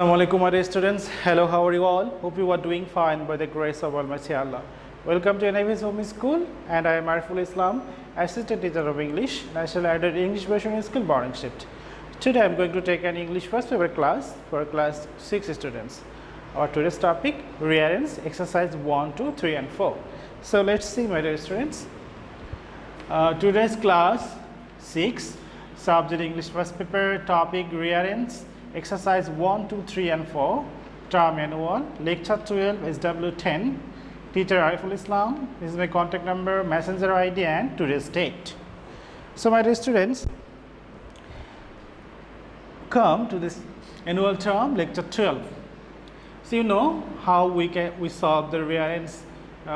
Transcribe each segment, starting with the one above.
Assalamualaikum my dear students. Hello, how are you all? Hope you are doing fine by the grace of Almighty Allah. Welcome to NIV's Home School, and I am Ariful Islam, Assistant Teacher of English, National Added English Version School, Boarding Shift. Today I am going to take an English first paper class for class 6 students. Our today's topic, Rearrange, exercise 1, 2, 3 and 4. So let's see my dear students. Today's class 6, subject English first paper, topic Rearrange, exercise 1, 2, 3 and 4, term annual, lecture 12, SW10, teacher Ariful Islam. This is my contact number, messenger ID and today's date. So my dear students, come to this annual term, lecture 12. So you know how we solve the rearrange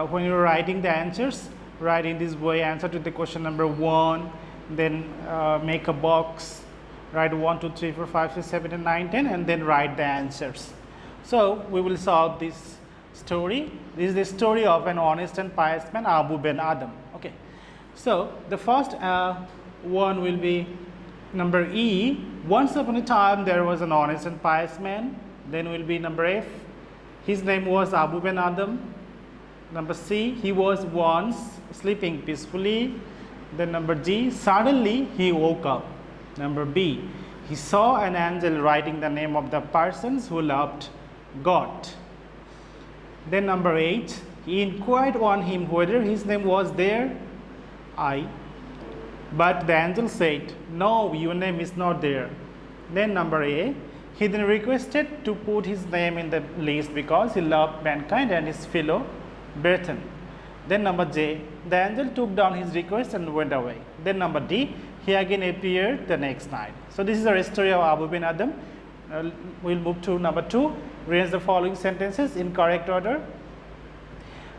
when you're writing the answers. Write in this way, answer to the question number 1, then make a box, write 1, 2, 3, 4, 5, 6, 7 and 9, 10 and then write the answers. So we will solve this story. This is the story of an honest and pious man, Abu ben Adam. Okay. So the first one will be number E. Once upon a time there was an honest and pious man. Then will be number F. His name was Abu ben Adam. Number C. He was once sleeping peacefully. Then number G. Suddenly he woke up. Number B. He saw an angel writing the name of the persons who loved God. Then number 8. He inquired on him whether his name was there. I. But the angel said, no, your name is not there. Then number A. He then requested to put his name in the list because he loved mankind and his fellow brethren. Then number J. The angel took down his request and went away. Then number D. He again appeared the next night. So this is the story of Abu bin Adam. We'll move to number 2. Rearrange the following sentences in correct order.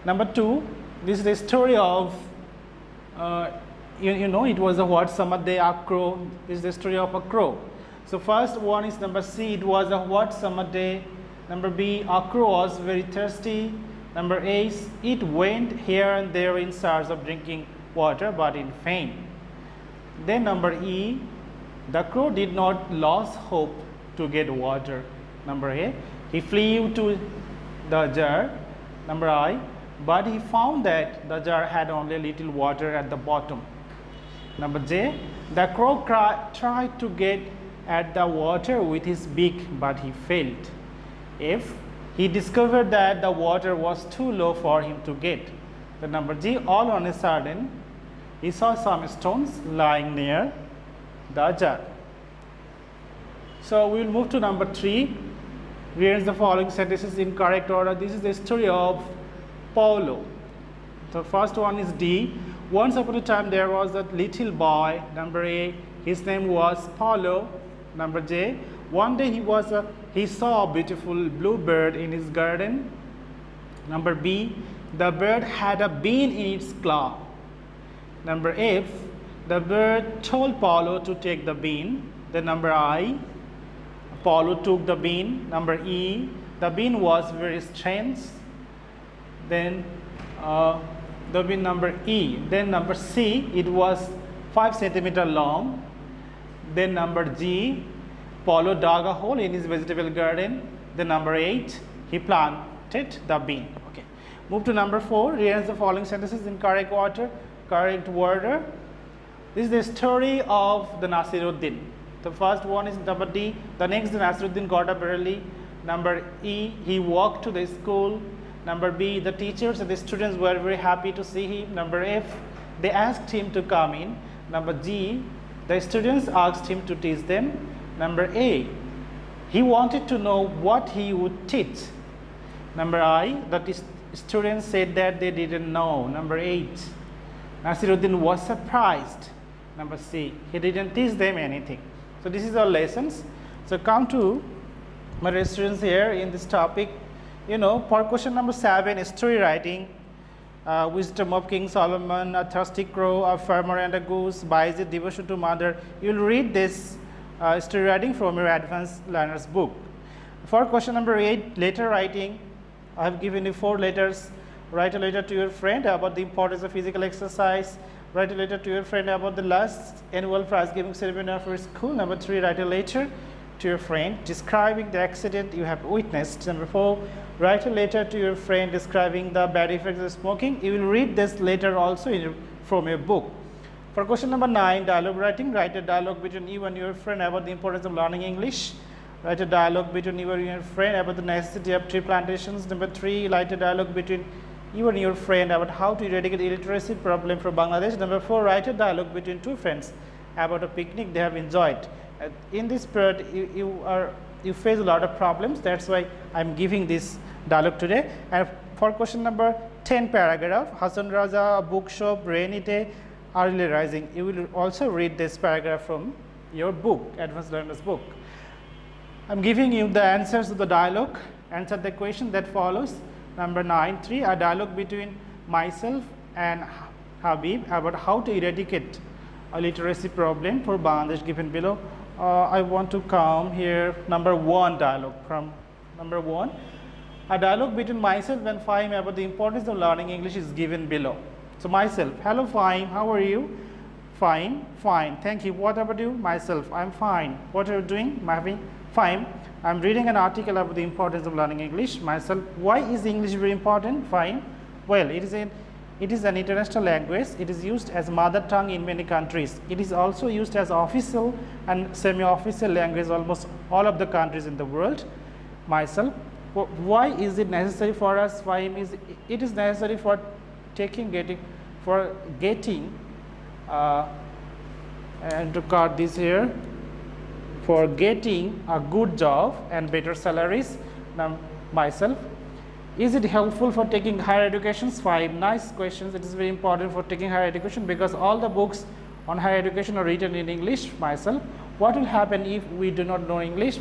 Number 2. This is the story of you know it was a what summer day, a crow. This is the story of a crow. So first one is number C. It was a hot summer day. Number B. A crow was very thirsty. Number A. It went here and there in search of drinking water, but in vain. Then number E. The crow did not lose hope to get water. Number A. He flew to the jar. Number I. But he found that the jar had only a little water at the bottom. Number J. The crow tried to get at the water with his beak, but he failed. F. He discovered that the water was too low for him to get. The number G. All on a sudden, he saw some stones lying near the jar. So we will move to number 3. Rearrange the following sentences in correct order. This is the story of Paulo. The first one is D. Once upon a time there was a little boy. Number A. His name was Paulo. Number J. One day he saw a beautiful blue bird in his garden. Number B. The bird had a bean in its claw. Number F. The bird told Paulo to take the bean. Then number I. Paulo took the bean. Number E. The bean was very strange. Then the bean number E. Then number C. It was 5 centimeters long. Then number G. Paulo dug a hole in his vegetable garden. Then number 8. He planted the bean. Okay. Move to number 4. Rearrange the following sentences in correct order. This is the story of the Nasiruddin. The first one is number D. The next day Nasiruddin got up early. Number E. He walked to the school. Number B. The teachers and the students were very happy to see him. Number F. They asked him to come in. Number G. The students asked him to teach them. Number A. He wanted to know what he would teach. Number I. The students said that they didn't know. Number 8. Nasiruddin was surprised. Number C. He didn't teach them anything. So this is our lessons. So come to my dear students here in this topic. You know, for question number 7, story writing. Wisdom of King Solomon, a thirsty crow, a farmer and a goose, Bayezid, devotion to mother. You will read this story writing from your advanced learners book. For question number 8, letter writing, I have given you 4 letters. Write a letter to your friend about the importance of physical exercise. Write a letter to your friend about the last annual prize giving ceremony of your school. Number 3, write a letter to to your friend describing the accident you have witnessed. Number 4, write a letter to your friend describing the bad effects of smoking. You will read this letter also from your book. For question number 9, dialogue writing, write a dialogue between you and your friend about the importance of learning English. Write a dialogue between you and your friend about the necessity of tree plantations. Number 3, write a dialogue between you and your friend about how to eradicate illiteracy problem for Bangladesh. Number 4, write a dialogue between two friends about a picnic they have enjoyed. In this period, you face a lot of problems. That's why I'm giving this dialogue today. And for question number 10 paragraph, Hasan Raja, bookshop, rainy day, early rising. You will also read this paragraph from your book, Advanced Learners book. I'm giving you the answers to the dialogue. Answer the question that follows. Number 9.3, a dialogue between myself and Habib about how to eradicate a literacy problem for Bangladesh given below. I want to come here. Number 1 dialogue from number 1. A dialogue between myself and Fahim about the importance of learning English is given below. So myself, hello Fahim, how are you? Fine, fine, thank you. What about you? Myself, I'm fine. What are you doing? Fine. I'm reading an article about the importance of learning English. Myself, why is English very important? Fine. Well, it is an international language. It is used as mother tongue in many countries. It is also used as official and semi-official language almost all of the countries in the world. Myself, why is it necessary for us? Fine. It is necessary for getting and to cut this here, for getting a good job and better salaries. Now myself, is it helpful for taking higher education? 5 nice questions. It is very important for taking higher education because all the books on higher education are written in English. Myself, what will happen if we do not know English?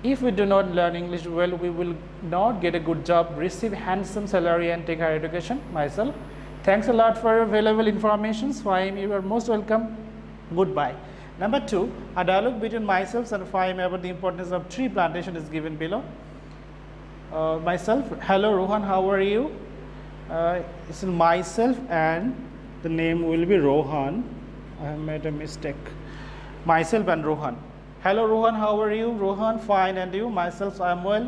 If we do not learn English well, we will not get a good job, receive handsome salary and take higher education. Myself, thanks a lot for your valuable information. Fahim, you are most welcome. Goodbye. Number 2, a dialogue between myself and Fahim about the importance of tree plantation is given below. Myself, hello Rohan, how are you? It's myself and the name will be Rohan. I have made a mistake. Myself and Rohan. Hello Rohan, how are you? Rohan, fine, and you? Myself, I am well.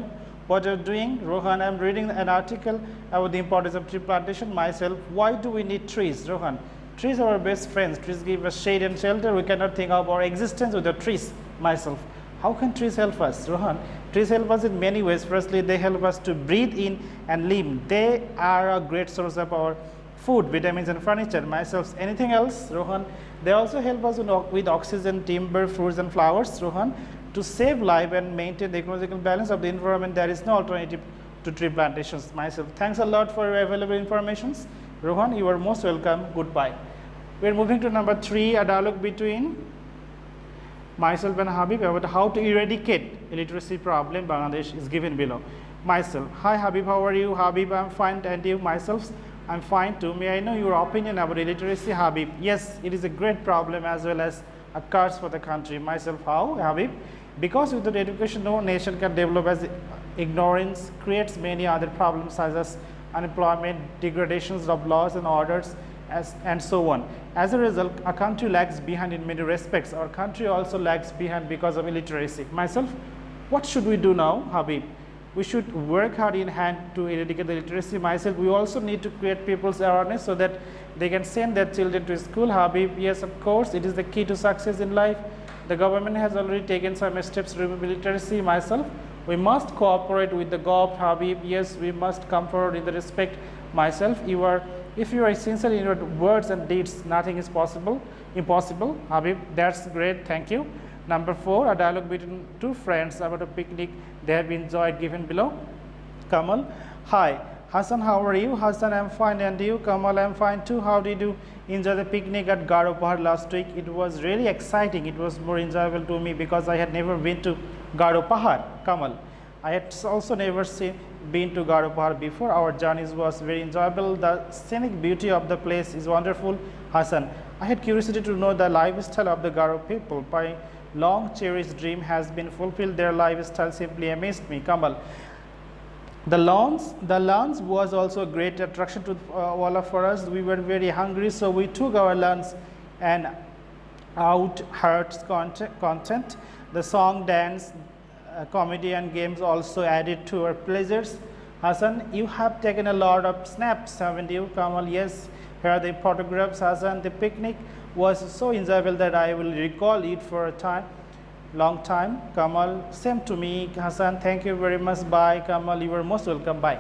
What are you doing? Rohan, I am reading an article about the importance of tree plantation. Myself, why do we need trees? Rohan, trees are our best friends. Trees give us shade and shelter. We cannot think of our existence without trees. Myself, how can trees help us? Rohan, trees help us in many ways. Firstly, they help us to breathe in and live. They are a great source of our food, vitamins and furniture. Myself, anything else? Rohan, they also help us with oxygen, timber, fruits and flowers. Rohan, to save life and maintain the ecological balance of the environment, there is no alternative to tree plantations. Myself, thanks a lot for your available information. Rohan, you are most welcome. Goodbye. We are moving to number 3, a dialogue between myself and Habib about how to eradicate illiteracy problem Bangladesh is given below. Myself, hi Habib, how are you? Habib, I'm fine, and you? Myself, I'm fine too. May I know your opinion about illiteracy? Habib, yes, it is a great problem as well as a curse for the country. Myself, how? Habib, because without education no nation can develop, as ignorance creates many other problems such as unemployment, degradations of laws and orders, and so on. As a result, a country lags behind in many respects. Our country also lags behind because of illiteracy. Myself, what should we do now? Habib, we should work hard in hand to eradicate the illiteracy. Myself, we also need to create people's awareness so that they can send their children to school. Habib, yes, of course, it is the key to success in life. The government has already taken some steps to remove illiteracy. Myself, we must cooperate with the Gov. Habib, yes, we must come forward in the respect. Myself, if you are sincere in your words and deeds, nothing is impossible. Habib, that's great, thank you. Number 4, a dialogue between two friends about a picnic they have enjoyed, given below. Kamal, hi. Hassan, how are you? Hassan, I'm fine, and you? Kamal, I'm fine too. How did you enjoy the picnic at Garo Pahar last week? It was really exciting. It was more enjoyable to me because I had never been to Garo Pahar. Kamal, I had also never been to Garo Pahar before. Our journey was very enjoyable. The scenic beauty of the place is wonderful. Hassan, I had curiosity to know the lifestyle of the Garo people. My long cherished dream has been fulfilled. Their lifestyle simply amazed me. Kamal, the lunch was also a great attraction to all of us. We were very hungry, so we took our lunch and out hearts content. The song, dance, comedy and games also added to our pleasures. Hassan, you have taken a lot of snaps, haven't you? Kamal, yes. Here are the photographs. Hassan, the picnic was so enjoyable that I will recall it for a long time. Kamal, same to me. Hassan, thank you very much. Bye. Kamal, you are most welcome. Bye.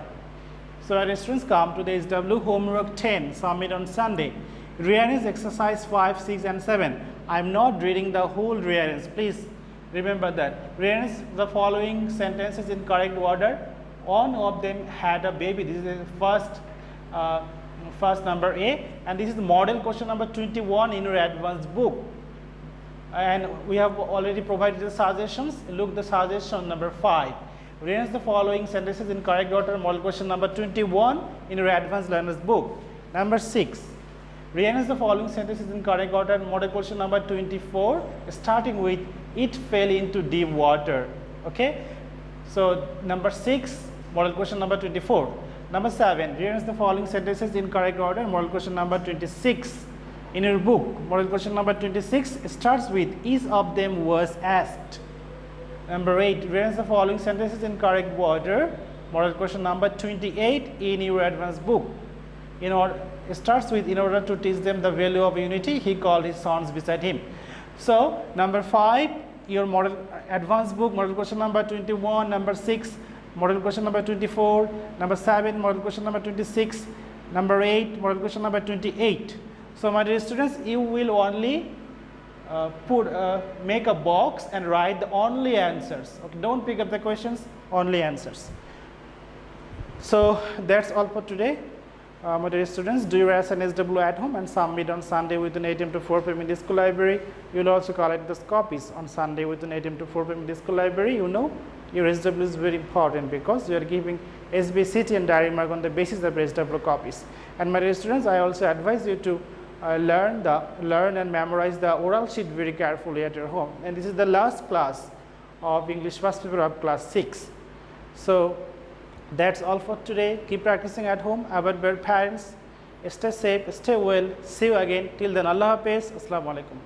So our students, come to the SW homework 10, submit on Sunday. Rearrange exercise 5, 6 and 7. I am not reading the whole rearrange. Please remember that. Rearrange the following sentences in correct order. One of them had a baby. This is the first number A, and this is the model question number 21 in your advanced book. And we have already provided the suggestions. Look the suggestion number 5. Rearrange the following sentences in correct order. Model question number 21 in your advanced learners book. Number 6. Rearrange the following sentences in correct order. Model question number 24, starting with "It fell into deep water." Okay. So number 6, model question number 24. Number 7, rearrange the following sentences in correct order. Model question number 26 in your book. Model question number 26 starts with "Each of them was asked." Number 8, rearrange the following sentences in correct order. Model question number 28 in your advanced book. It starts with "In order to teach them the value of unity, he called his sons beside him." So number 5, your model advanced book, model question number 21, number 6, model question number 24, number 7, model question number 26, number 8, model question number 28. So my dear students, you will only make a box and write the only answers. Okay, don't pick up the questions, only answers. So that's all for today. My dear students, do your SNSW at home and submit on Sunday within 8 am to 4 p.m. in the school library. You will also collect the copies on Sunday within 8 am to 4 p.m. in the school library. You know, your SW is very important because you are giving SBCT and diary mark on the basis of SW copies. And my dear students, I also advise you to learn and memorize the oral sheet very carefully at your home. And this is the last class of English first paper of class 6. So that's all for today. Keep practicing at home. About your parents, stay safe, stay well. See you again. Till then, Allah Hafiz. Assalamu alaikum.